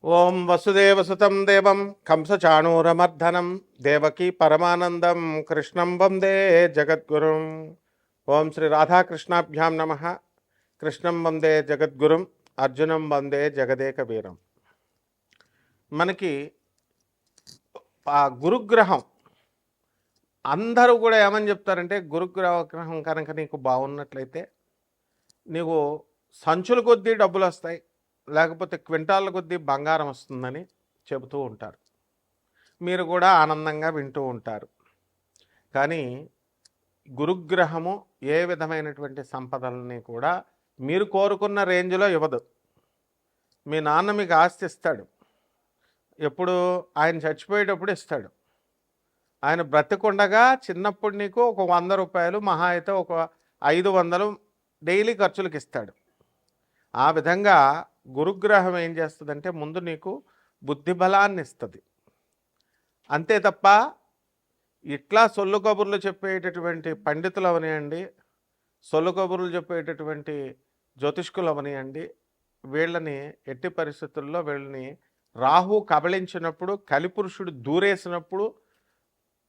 ఓం వసుదేవసుతం దేవం కంసచాణూరమర్ధనం దేవకీ పరమానందం కృష్ణం వందే జగద్గురుం. ఓం శ్రీ రాధాకృష్ణాభ్యాం నమ. కృష్ణం వందే జగద్గురుం, అర్జునం వందే జగదేక వీరం. మనకి ఆ గురుగ్రహం అందరూ కూడా ఏమని చెప్తారంటే, గురుగ్రహం కనుక నీకు బాగున్నట్లయితే నీకు సంచుల కొద్దీ డబ్బులు వస్తాయి, లేకపోతే క్వింటాళ్ళ కొద్దీ బంగారం వస్తుందని చెబుతూ ఉంటారు. మీరు కూడా ఆనందంగా వింటూ ఉంటారు. కానీ గురుగ్రహము ఏ విధమైనటువంటి సంపదలని కూడా మీరు కోరుకున్న రేంజ్లో ఇవ్వదు. మీ నాన్న మీకు ఆస్తి ఇస్తాడు, ఎప్పుడు ఆయన చచ్చిపోయేటప్పుడు ఇస్తాడు. ఆయన బ్రతికుండగా చిన్నప్పుడు నీకు ఒక 100 రూపాయలు, మహా అయితే ఒక 500 డైలీ ఖర్చులకు ఇస్తాడు. ఆ విధంగా గురుగ్రహం ఏం చేస్తుందంటే ముందు నీకు బుద్ధి బలాన్ని ఇస్తుంది. అంతే తప్ప ఇట్లా సొల్లు కబుర్లు చెప్పేటటువంటి పండితులు అవనియండి, సొల్లు కబుర్లు చెప్పేటటువంటి జ్యోతిష్కులు అవనియండి, వీళ్ళని ఎట్టి పరిస్థితుల్లో వీళ్ళని రాహు కబళించినప్పుడు, కలిపురుషుడు దూరేసినప్పుడు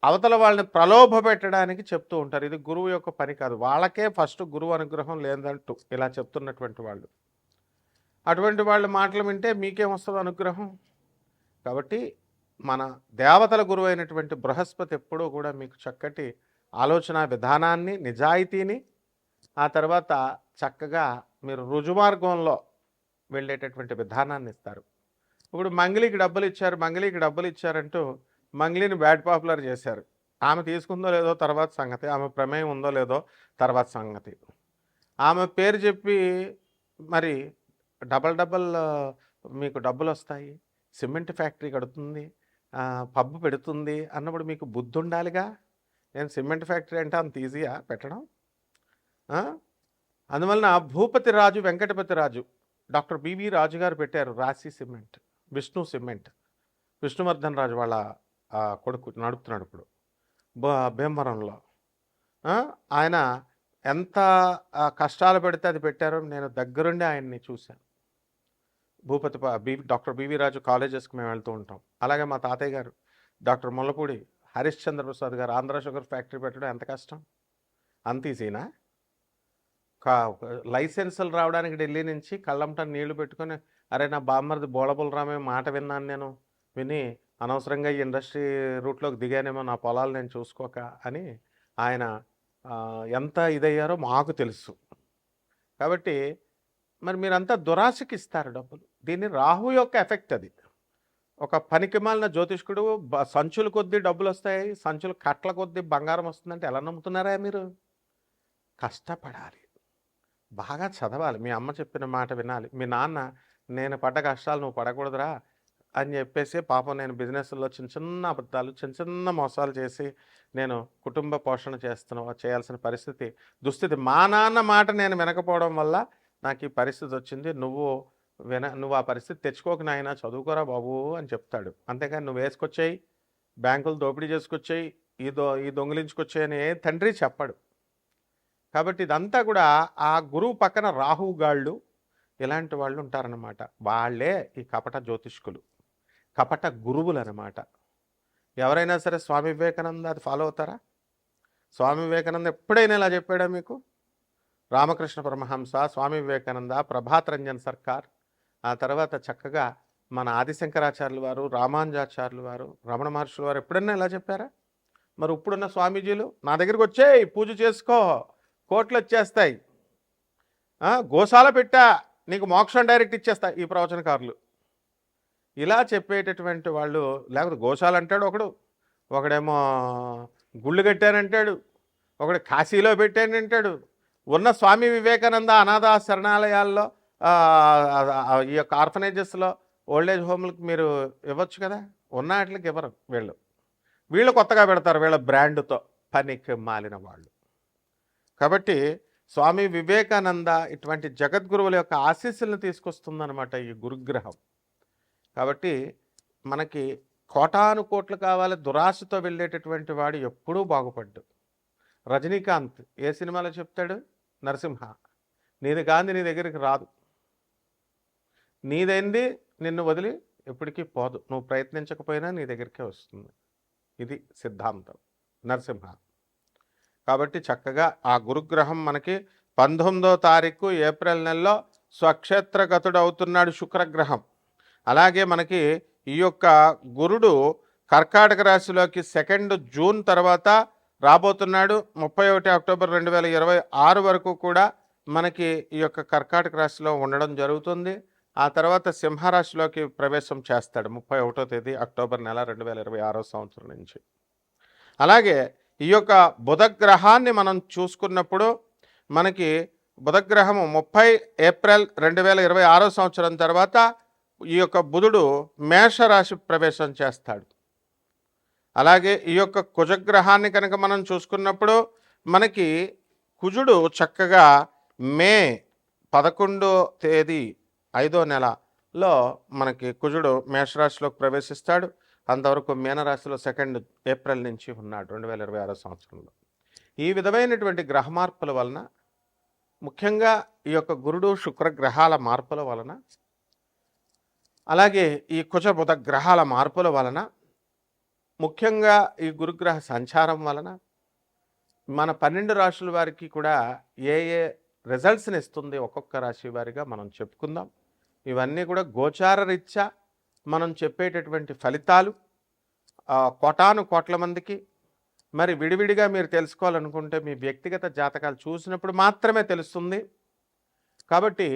అవతల వాళ్ళని ప్రలోభ పెట్టడానికి చెప్తూ ఉంటారు. ఇది గురువు యొక్క పని కాదు. వాళ్ళకే ఫస్ట్ గురువు అనుగ్రహం లేదంటూ ఇలా చెప్తున్నటువంటి వాళ్ళు, అటువంటి వాళ్ళ మాటలు వింటే మీకేం వస్తుంది అనుగ్రహం? కాబట్టి మన దేవతల గురువు అయినటువంటి బృహస్పతి ఎప్పుడూ కూడా మీకు చక్కటి ఆలోచన విధానాన్ని, నిజాయితీని, ఆ తర్వాత చక్కగా మీరు రుజుమార్గంలో వెళ్ళేటటువంటి విధానాన్ని ఇస్తారు. ఇప్పుడు మంగళికి డబ్బులు ఇచ్చారంటూ మంగళిని బ్యాడ్ పాపులర్ చేశారు. ఆమె తీసుకుందో లేదో తర్వాత సంగతి, ఆమె ప్రమేయం ఉందో లేదో తర్వాత సంగతి. ఆమె పేరు చెప్పి మరి డబల్ మీకు డబ్బులు వస్తాయి, సిమెంట్ ఫ్యాక్టరీ కడుతుంది, పబ్బు పెడుతుంది అన్నప్పుడు మీకు బుద్ధి ఉండాలిగా. నేను సిమెంట్ ఫ్యాక్టరీ అంటే అంత ఈజీయా పెట్టడం? అందువలన భూపతి రాజు వెంకటపతి రాజు డాక్టర్ బివి రాజు గారు పెట్టారు రాశి సిమెంట్, విష్ణు సిమెంట్. విష్ణువర్ధన్ రాజు వాళ్ళ కొడుకు నడుపుతున్నాడు ఇప్పుడు భీమవరంలో. ఆయన ఎంత కష్టాలు పెడితే అది పెట్టారో నేను దగ్గరుండి ఆయన్ని చూశాను. డాక్టర్ బివి రాజు కాలేజెస్కి మేము వెళ్తూ ఉంటాం. అలాగే మా తాతయ్య గారు డాక్టర్ ముల్లపూడి హరిశ్చంద్ర ప్రసాద్ గారు ఆంధ్ర షుగర్ ఫ్యాక్టరీ పెట్టడం ఎంత కష్టం? అంత ఈజీనా? లైసెన్సులు రావడానికి ఢిల్లీ నుంచి కళ్ళంట నీళ్లు పెట్టుకొని, అరే నా బామ్మర్ది బోళబులరామే మాట విన్నాను, నేను విని అనవసరంగా ఈ ఇండస్ట్రీ రూట్లోకి దిగానేమో, నా పొలాలు నేను చూసుకోక అని ఆయన ఎంత ఇదయ్యారో మాకు తెలుసు. కాబట్టి మరి మీరంతా దురాశకి ఇస్తారు డబ్బులు. దీన్ని రాహు యొక్క ఎఫెక్ట్ అది. ఒక పనికిమాలిన జ్యోతిష్కుడు సంచుల కొద్దీ డబ్బులు వస్తాయి, సంచుల కట్ల కొద్దీ బంగారం వస్తుందంటే ఎలా నమ్ముతున్నారా మీరు? కష్టపడాలి, బాగా చదవాలి, మీ అమ్మ చెప్పిన మాట వినాలి. మీ నాన్న నేను పడ్డ కష్టాలు నువ్వు పడకూడదురా అని చెప్పేసి పాపం నేను బిజినెస్లో చిన్న చిన్న అబద్ధాలు, చిన్న చిన్న మోసాలు చేసి నేను కుటుంబ పోషణ చేయాల్సిన దుస్థితి మా నాన్న మాట నేను వినకపోవడం వల్ల నాకు ఈ పరిస్థితి వచ్చింది. నువ్వు ఆ పరిస్థితి తెచ్చుకోక నాయన, చదువుకోరా బాబు అని చెప్తాడు. అంతేకాని నువ్వు వేసుకొచ్చాయి, బ్యాంకులు దోపిడీ చేసుకొచ్చాయి, ఈ దొంగిలించుకొచ్చాయి అని ఏ తండ్రి చెప్పడు. కాబట్టి ఇదంతా కూడా ఆ గురువు పక్కన రాహుగాళ్ళు ఇలాంటి వాళ్ళు ఉంటారన్నమాట. వాళ్ళే ఈ కపట జ్యోతిష్కులు, కపట గురువులు అన్నమాట. ఎవరైనా సరే స్వామి వివేకానంద అది ఫాలో అవుతారా? స్వామి వివేకానంద ఎప్పుడైనా ఇలా చెప్పాడా మీకు? రామకృష్ణ పరమహంస, స్వామి వివేకానంద, ప్రభాత్ రంజన్ సర్కార్, ఆ తర్వాత చక్కగా మన ఆదిశంకరాచార్యులు వారు, రామానుజాచార్యులు వారు, రమణ మహర్షులు వారు ఎప్పుడన్నా ఇలా చెప్పారా? మరి ఇప్పుడున్న స్వామీజీలు నా దగ్గరికి వచ్చేయి, పూజ చేసుకో, కోట్లు వచ్చేస్తాయి, గోశాల పెట్టా, నీకు మోక్షం డైరెక్ట్ ఇచ్చేస్తా, ఈ ప్రవచనకారులు ఇలా చెప్పేటటువంటి వాళ్ళు. లేకపోతే గోశాల అంటాడు ఒకడేమో గుళ్ళు కట్టానంటాడు, ఒకడు కాశీలో పెట్టానంటాడు. ఉన్న స్వామి వివేకానంద అనాథ శరణాలయాల్లో, ఈ యొక్క ఆర్ఫనేజెస్లో, ఓల్డేజ్ హోమ్లకు మీరు ఇవ్వచ్చు కదా. ఉన్న వాటికి ఇవ్వరు వీళ్ళు కొత్తగా పెడతారు వీళ్ళ బ్రాండ్తో, పనికి మాలిన వాళ్ళు. కాబట్టి స్వామి వివేకానంద ఇటువంటి జగద్గురువుల యొక్క ఆశీస్సులను తీసుకొస్తుందన్నమాట ఈ గురుగ్రహం. కాబట్టి మనకి కోటాను కోట్లు కావాలి, దురాశతో వెళ్ళేటటువంటి వాడు ఎప్పుడూ బాగుపడ్డు. రజనీకాంత్ ఏ సినిమాలో చెప్తాడు? నరసింహ, నీది కాంతి నీ దగ్గరికి రాదు, నీదైంది నిన్ను వదిలి ఎప్పటికీ పోదు. నువ్వు ప్రయత్నించకపోయినా నీ దగ్గరికే వస్తుంది. ఇది సిద్ధాంతం నరసింహ. కాబట్టి చక్కగా ఆ గురుగ్రహం మనకి 19వ తారీఖు ఏప్రిల్ నెలలో స్వక్షేత్రగతుడు అవుతున్నాడు శుక్రగ్రహం. అలాగే మనకి ఈ యొక్క గురుడు కర్కాటక రాశిలోకి 2 జూన్ తర్వాత రాబోతున్నాడు. 31 అక్టోబర్ 2026 వరకు కూడా మనకి ఈ యొక్క కర్కాటక రాశిలో ఉండడం జరుగుతుంది. ఆ తర్వాత సింహరాశిలోకి ప్రవేశం చేస్తాడు 31వ తేదీ అక్టోబర్ నెల 2026 సంవత్సరం నుంచి. అలాగే ఈ యొక్క బుధగ్రహాన్ని మనం చూసుకున్నప్పుడు మనకి బుధగ్రహము 30 ఏప్రిల్ 2026 సంవత్సరం తర్వాత ఈ యొక్క బుధుడు మేషరాశి ప్రవేశం చేస్తాడు. అలాగే ఈ యొక్క కుజగ్రహాన్ని కనుక మనం చూసుకున్నప్పుడు మనకి కుజుడు చక్కగా మే 11వ తేదీ 5వ నెలలో మనకి కుజుడు మేషరాశిలోకి ప్రవేశిస్తాడు. అంతవరకు మీనరాశిలో 2 ఏప్రిల్ నుంచి ఉన్నాడు 2026 సంవత్సరంలో. ఈ విధమైనటువంటి గ్రహ మార్పుల వలన, ముఖ్యంగా ఈ యొక్క గురుడు శుక్ర గ్రహాల మార్పుల వలన, అలాగే ఈ కుజ బుధ గ్రహాల మార్పుల వలన, ముఖ్యంగా ఈ గురుగ్రహ సంచారం వలన మన 12 రాశుల వారికి కూడా ఏ ఏ రిజల్ట్స్ని ఇస్తుంది ఒక్కొక్క రాశి వారిగా మనం చెప్పుకుందాం. ఇవన్నీ కూడా గోచార రీత్యా మనం చెప్పేటటువంటి ఫలితాలు కోటాను కోట్ల మందికి. మరి విడివిడిగా మీరు తెలుసుకోవాలనుకుంటే మీ వ్యక్తిగత జాతకాలు చూసినప్పుడు మాత్రమే తెలుస్తుంది. కాబట్టి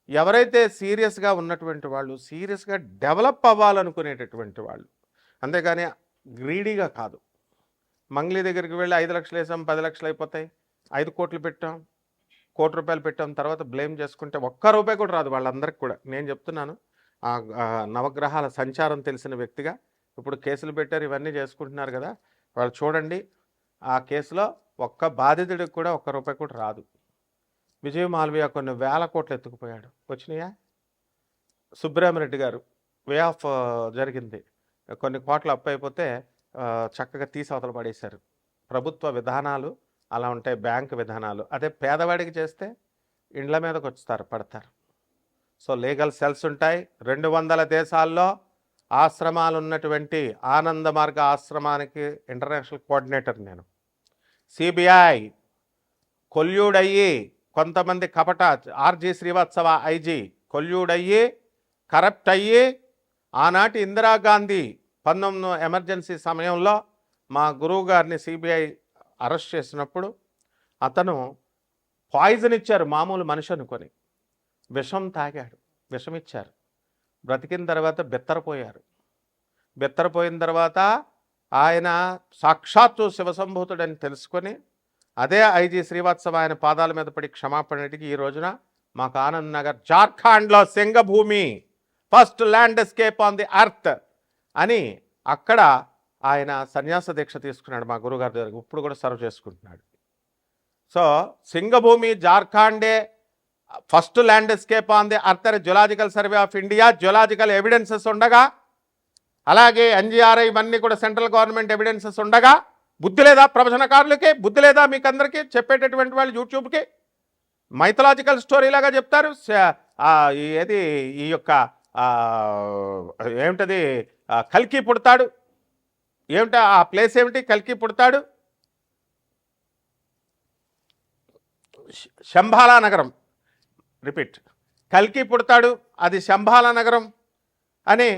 ఎవరైతే సీరియస్గా ఉన్నటువంటి వాళ్ళు, సీరియస్గా డెవలప్ అవ్వాలనుకునేటటువంటి వాళ్ళు, అంతేగాని గ్రీడీగా కాదు. మంగ్లీ దగ్గరికి వెళ్ళి 5 లక్షలు వేసాం 10 లక్షలు అయిపోతాయి, 5 కోట్లు పెట్టాం, కోటి రూపాయలు పెట్టాం, తర్వాత బ్లేమ్ చేసుకుంటే ఒక్క రూపాయి కూడా రాదు వాళ్ళందరికీ కూడా. నేను చెప్తున్నాను, ఆ నవగ్రహాల సంచారం తెలిసిన వ్యక్తిగా. ఇప్పుడు కేసులు పెట్టారు, ఇవన్నీ చేసుకుంటున్నారు కదా, వాళ్ళు చూడండి, ఆ కేసులో ఒక్క బాధితుడికి కూడా ఒక్క రూపాయి కూడా రాదు. విజయ్ మాల్వియా కొన్ని వేల కోట్లు ఎత్తుకుపోయాడు, వచ్చినాయా? సుబ్రహ్మరెడ్డి గారు వే ఆఫ్ జరిగింది, కొన్ని కోట్ల అప్పు అయిపోతే చక్కగా తీసి అవతల పడేశారు. ప్రభుత్వ విధానాలు అలా ఉంటాయి, బ్యాంకు విధానాలు. అదే పేదవాడికి చేస్తే ఇండ్ల మీదకి వస్తారు, పడతారు. సో లీగల్ సెల్స్ ఉంటాయి. 200 దేశాల్లో ఆశ్రమాలు ఉన్నటువంటి ఆనంద మార్గ ఆశ్రమానికి ఇంటర్నేషనల్ కోఆర్డినేటర్ నేను. సిబిఐ కొల్యూడయ్యి కొంతమంది కపట ఆర్జీ శ్రీవాత్సవ ఐజీ కొల్యూడయ్యి కరప్ట్ అయ్యి ఆనాటి ఇందిరాగాంధీ 19 ఎమర్జెన్సీ సమయంలో మా గురువు గారిని సిబిఐ అరెస్ట్ చేసినప్పుడు అతను పాయిజన్ ఇచ్చారు, మామూలు మనిషి అనుకొని విషం తాగాడు, విషం ఇచ్చారు. బ్రతికిన తర్వాత బెత్తరపోయారు. బెత్తరపోయిన తర్వాత ఆయన సాక్షాత్తు శివసంభూతుడని తెలుసుకొని అదే ఐజీ శ్రీవాత్సవ ఆయన పాదాల మీద పడి క్షమాపణ అడిగి ఈ రోజున మాకు ఆనంద్ నగర్ జార్ఖండ్లో Singhbhum first landscape on the earth అని అక్కడ ఆయన సన్యాస దీక్ష తీసుకున్నాడు మా గురుగారి దగ్గర. ఇప్పుడు కూడా సర్వ్ చేసుకుంటున్నాడు. సో సింగభూమి జార్ఖండే first landscape on the earth geological survey of India geological evidences ఉండగా, అలాగే ఎన్జిఆర్ఐ ఇవన్నీ కూడా సెంట్రల్ గవర్నమెంట్ ఎవిడెన్సెస్ ఉండగా బుద్ధి లేదా ప్రవచనకారులకి? బుద్ధి లేదా మీకు అందరికీ చెప్పేటటువంటి వాళ్ళు యూట్యూబ్కి మైథలాజికల్ స్టోరీ లాగా చెప్తారు. ఏది ఈ యొక్క ఏమిటది కల్కి పుడతాడు, ఏమిటి ఆ ప్లేస్ ఏమిటి? కల్కి పుడతాడు శంబాలా నగరం, రిపీట్, కల్కి పుడతాడు అది శంబాలా నగరం అని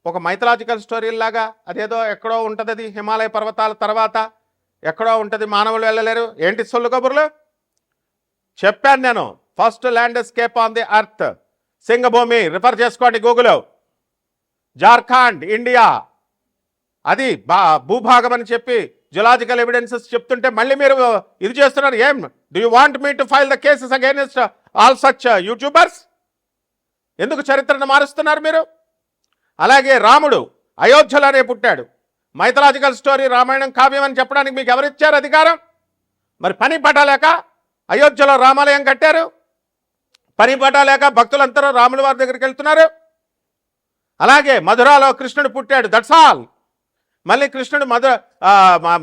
ఒక మైథలాజికల్ స్టోరీలాగా అదేదో ఎక్కడో ఉంటుంది, అది హిమాలయ పర్వతాల తర్వాత ఎక్కడో ఉంటుంది, మానవులు వెళ్ళలేరు. ఏంటి సొల్లు కబుర్లు చెప్పాను నేను. First landscape on the earth Singhbhum, refer చేసుకోండి గూగుల్లో. జార్ఖండ్ ఇండియా, అది భూభాగం అని చెప్పి జియోలాజికల్ ఎవిడెన్సెస్ చెప్తుంటే మళ్ళీ మీరు ఇది చేస్తున్నారు. ఏం do you want me to file the cases against all such YouTubers? ఎందుకు చరిత్రను మారుస్తున్నారు మీరు? అలాగే రాముడు అయోధ్యలోనే పుట్టాడు, మైథలాజికల్ స్టోరీ రామాయణం కావ్యం అని చెప్పడానికి మీకు ఎవరిచ్చారు అధికారం? మరి పని పట్టలేక అయోధ్యలో రామాలయం కట్టారు, పని పట్టలేక భక్తులందరూ రాముల వారి దగ్గరికి వెళ్తున్నారు. అలాగే మధురాలో కృష్ణుడు పుట్టాడు, దట్స్ ఆల్. మళ్ళీ కృష్ణుడు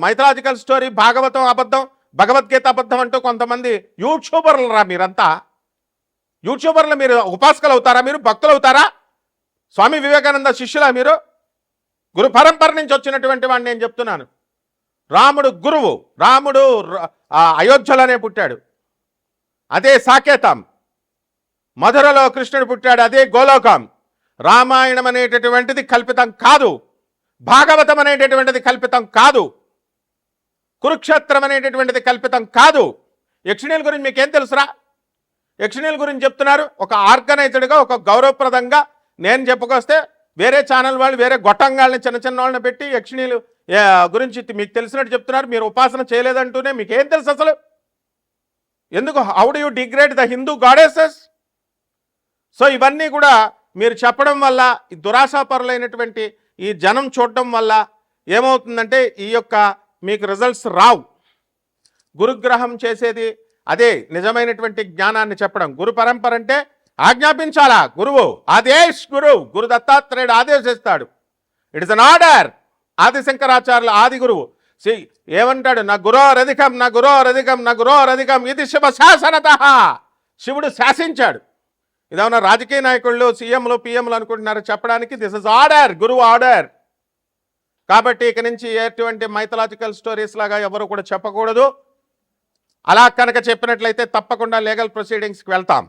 మైథలాజికల్ స్టోరీ భాగవతం అబద్ధం, భగవద్గీత అబద్ధం అంటూ కొంతమంది యూట్యూబర్లు రా మీరంతా. యూట్యూబర్లు మీరు ఉపాసకులు అవుతారా? మీరు భక్తులు అవుతారా? స్వామి వివేకానంద శిష్యులా మీరు? గురు పరంపర నుంచి వచ్చినటువంటి వాడిని నేను చెప్తున్నాను. రాముడు గురువు, రాముడు అయోధ్యలోనే పుట్టాడు, అదే సాకేతం. మధురలో కృష్ణుడు పుట్టాడు, అదే గోలోకం. రామాయణం అనేటటువంటిది కల్పితం కాదు, భాగవతం అనేటటువంటిది కల్పితం కాదు, కురుక్షేత్రం అనేటటువంటిది కల్పితం కాదు. యక్షిణీల గురించి మీకేం తెలుసురా? యక్షిణీల గురించి చెప్తున్నారు ఒక ఆర్గనైజ్డ్గా, ఒక గౌరవప్రదంగా. నేను చెప్పుకొస్తే వేరే ఛానల్ వాళ్ళు వేరే గొట్టంగాళ్ళని, చిన్న చిన్న వాళ్ళని పెట్టి యక్షిణీలు గురించి మీకు తెలిసినట్టు చెప్తున్నారు. మీరు ఉపాసన చేయలేదంటూనే మీకేం తెలుసు అసలు? ఎందుకు? How do you degrade the Hindu goddesses? So ఇవన్నీ కూడా మీరు చెప్పడం వల్ల, ఈ దురాశాపరులైనటువంటి ఈ జనం చూడడం వల్ల ఏమవుతుందంటే ఈ యొక్క మీకు రిజల్ట్స్ రావు. గురుగ్రహం చేసేది అదే నిజమైనటువంటి జ్ఞానాన్ని చెప్పడం. గురు పరంపర అంటే ఆజ్ఞాపించాలా? గురువు ఆదేశ్, గురు దత్తాత్రేయుడు ఆదేశిస్తాడు. It is an order. ఆదిశంకరాచార్యుల ఆది గురువు ఏమంటాడు? నా గురోరధికం, నా గురోరధికం, నా గురోరధికం ఇది శివ శాసనత. శివుడు శాసించాడు. ఇదేమన్నా రాజకీయ నాయకుళ్ళు, సీఎంలు, పిఎంలు అనుకుంటున్నారు చెప్పడానికి? దిస్ ఇస్ ఆర్డర్, గురువు ఆర్డర్. కాబట్టి ఇక నుంచి ఎటువంటి మైథలాజికల్ స్టోరీస్ లాగా ఎవరు కూడా చెప్పకూడదు. అలా కనుక చెప్పినట్లయితే తప్పకుండా లీగల్ ప్రొసీడింగ్స్కి వెళ్తాం.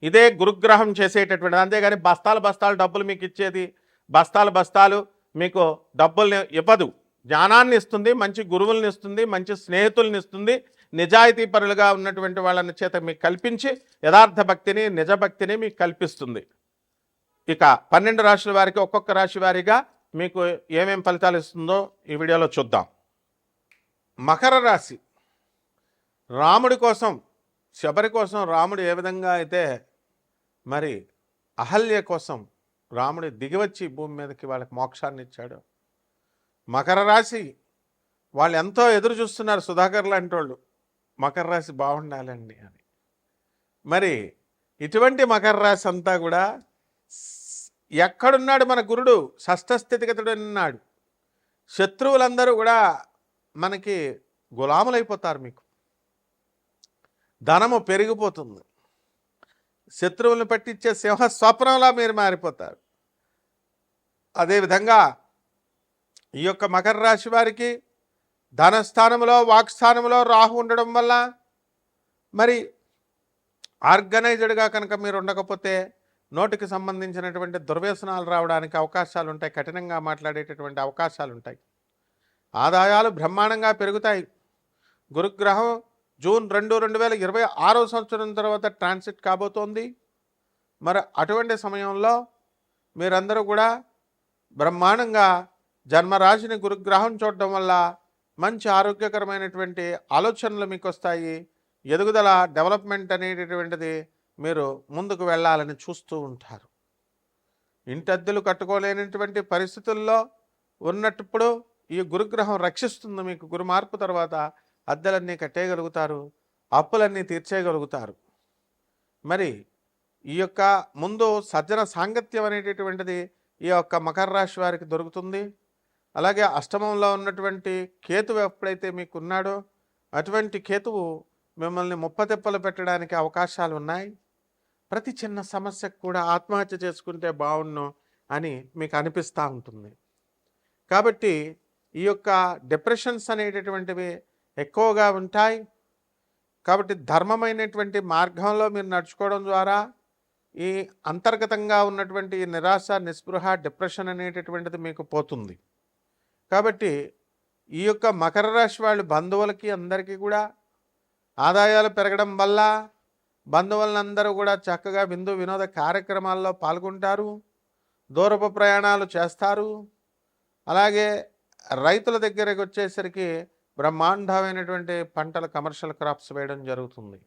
ఇదే గురుగ్రహం చేసేటటువంటిది. అంతేగాని బస్తాలు బస్తాలు డబ్బులు మీకు ఇచ్చేది, బస్తాలు బస్తాలు మీకు డబ్బుల్ని ఇవ్వదు. జ్ఞానాన్ని ఇస్తుంది, మంచి గురువుల్ని ఇస్తుంది, మంచి స్నేహితుల్ని ఇస్తుంది, నిజాయితీ పరులుగా ఉన్నటువంటి వాళ్ళని చేత మీకు కల్పించి యథార్థ భక్తిని, నిజభక్తిని మీకు కల్పిస్తుంది. ఇక 12 రాశుల వారికి ఒక్కొక్క రాశి వారిగా మీకు ఏమేం ఫలితాలు ఇస్తుందో ఈ వీడియోలో చూద్దాం. మకర రాశి. రాముడి కోసం, శబరి కోసం రాముడు ఏ విధంగా అయితే మరి అహల్య కోసం రాముడు దిగివచ్చి భూమి మీదకి వాళ్ళకి మోక్షాన్ని ఇచ్చాడు, మకర రాశి వాళ్ళు ఎంతో ఎదురు చూస్తున్నారు. సుధాకర్ లాంటి వాళ్ళు మకర రాశి బాగుండాలండి అని. మరి ఇటువంటి మకర రాశి అంతా కూడా ఎక్కడున్నాడు మన గురుడు? షష్ఠ స్థితిగతుడు ఉన్నాడు. శత్రువులందరూ కూడా మనకి గులాములైపోతారు. మీకు ధనము పెరిగిపోతుంది. శత్రువులను పట్టించే సింహ స్వప్నంలా మీరు మారిపోతారు. అదేవిధంగా ఈ యొక్క మకర రాశి వారికి ధనస్థానంలో, వాక్స్థానంలో రాహు ఉండడం వల్ల మరి ఆర్గనైజ్డ్గా కనుక మీరు ఉండకపోతే నోటికి సంబంధించినటువంటి దుర్వ్యసనాలు రావడానికి అవకాశాలు ఉంటాయి. కఠినంగా మాట్లాడేటటువంటి అవకాశాలు ఉంటాయి. ఆదాయాలు బ్రహ్మాండంగా పెరుగుతాయి. గురుగ్రహం జూన్ 2, 2026 సంవత్సరం తర్వాత ట్రాన్సిట్ కాబోతోంది. మరి అటువంటి సమయంలో మీరందరూ కూడా బ్రహ్మాండంగా జన్మరాశిని గురుగ్రహం చూడడం వల్ల మంచి ఆరోగ్యకరమైనటువంటి ఆలోచనలు మీకు వస్తాయి. ఎదుగుదల, డెవలప్మెంట్ అనేటటువంటిది మీరు ముందుకు వెళ్ళాలని చూస్తూ ఉంటారు. ఇంటద్దెలు కట్టుకోలేనటువంటి పరిస్థితుల్లో ఉన్నప్పుడు ఈ గురుగ్రహం రక్షిస్తుంది. మీకు గురు మార్పు తర్వాత అద్దెలన్నీ కట్టేయగలుగుతారు, అప్పులన్నీ తీర్చేయగలుగుతారు. మరి ఈ యొక్క ముందు సజ్జన సాంగత్యం అనేటటువంటిది ఈ యొక్క మకర రాశి వారికి దొరుకుతుంది. అలాగే అష్టమంలో ఉన్నటువంటి కేతువు ఎప్పుడైతే మీకు ఉన్నాడో అటువంటి కేతువు మిమ్మల్ని ముప్పతిప్పలు పెట్టడానికి అవకాశాలు ఉన్నాయి. ప్రతి చిన్న సమస్యకు కూడా ఆత్మహత్య చేసుకుంటే బాగుండు అని మీకు అనిపిస్తూ ఉంటుంది. కాబట్టి ఈ యొక్క డిప్రెషన్స్ అనేటటువంటివి ఎక్కువగా ఉంటాయి. కాబట్టి ధర్మమైనటువంటి మార్గంలో మీరు నడుచుకోవడం ద్వారా ఈ అంతర్గతంగా ఉన్నటువంటి నిరాశ, నిస్పృహ, డిప్రెషన్ అనేటటువంటిది మీకు పోతుంది. కాబట్టి ఈ యొక్క మకర రాశి వాళ్ళు బంధువులకి అందరికీ కూడా ఆదాయాలు పెరగడం వల్ల బంధువులందరూ కూడా చక్కగా విందు వినోద కార్యక్రమాల్లో పాల్గొంటారు, దూరపు ప్రయాణాలు చేస్తారు. అలాగే రైతుల దగ్గరకు వచ్చేసరికి బ్రహ్మాండమైనటువంటి పంటలు, కమర్షియల్ క్రాప్స్ వేయడం జరుగుతుంది.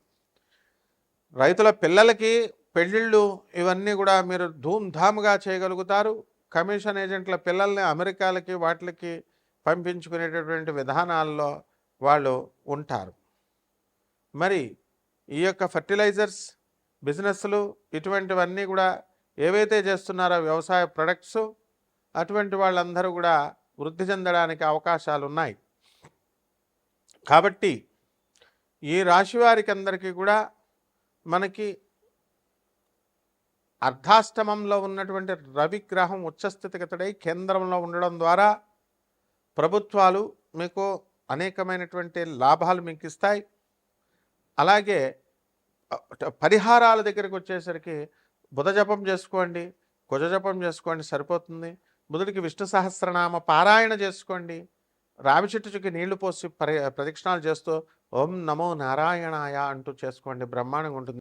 రైతుల పిల్లలకి పెళ్ళిళ్ళు ఇవన్నీ కూడా మీరు ధూమ్ధామ్గా చేయగలుగుతారు. కమిషన్ ఏజెంట్ల పిల్లల్ని అమెరికాలకి వాటికి పంపించుకునేటటువంటి విధానాల్లో వాళ్ళు ఉంటారు. మరి ఈ యొక్క ఫర్టిలైజర్స్ బిజినెస్లు ఇటువంటివన్నీ కూడా ఏవైతే చేస్తున్నారో వ్యవసాయ ప్రొడక్ట్స్, అటువంటి వాళ్ళందరూ కూడా వృద్ధి చెందడానికి అవకాశాలు ఉన్నాయి. కాబట్టి ఈ రాశి వారికి అందరికీ కూడా మనకి అర్ధాష్టమంలో ఉన్నటువంటి రవిగ్రహం ఉచ్చస్థితిగతుడై కేంద్రంలో ఉండడం ద్వారా ప్రభుత్వాలు మీకు అనేకమైనటువంటి లాభాలు మీకు ఇస్తాయి. అలాగే పరిహారాల దగ్గరికి వచ్చేసరికి బుధ జపం చేసుకోండి, కుజ జపం చేసుకోండి, సరిపోతుంది. బుధుడికి విష్ణు సహస్రనామ పారాయణ చేసుకోండి. రావి చెట్టుకి నీళ్లు పోసి ప్రదక్షిణాలు చేస్తూ ఓం నమో నారాయణాయ అంటూ చేసుకోండి, బ్రహ్మాండంగా ఉంటుంది.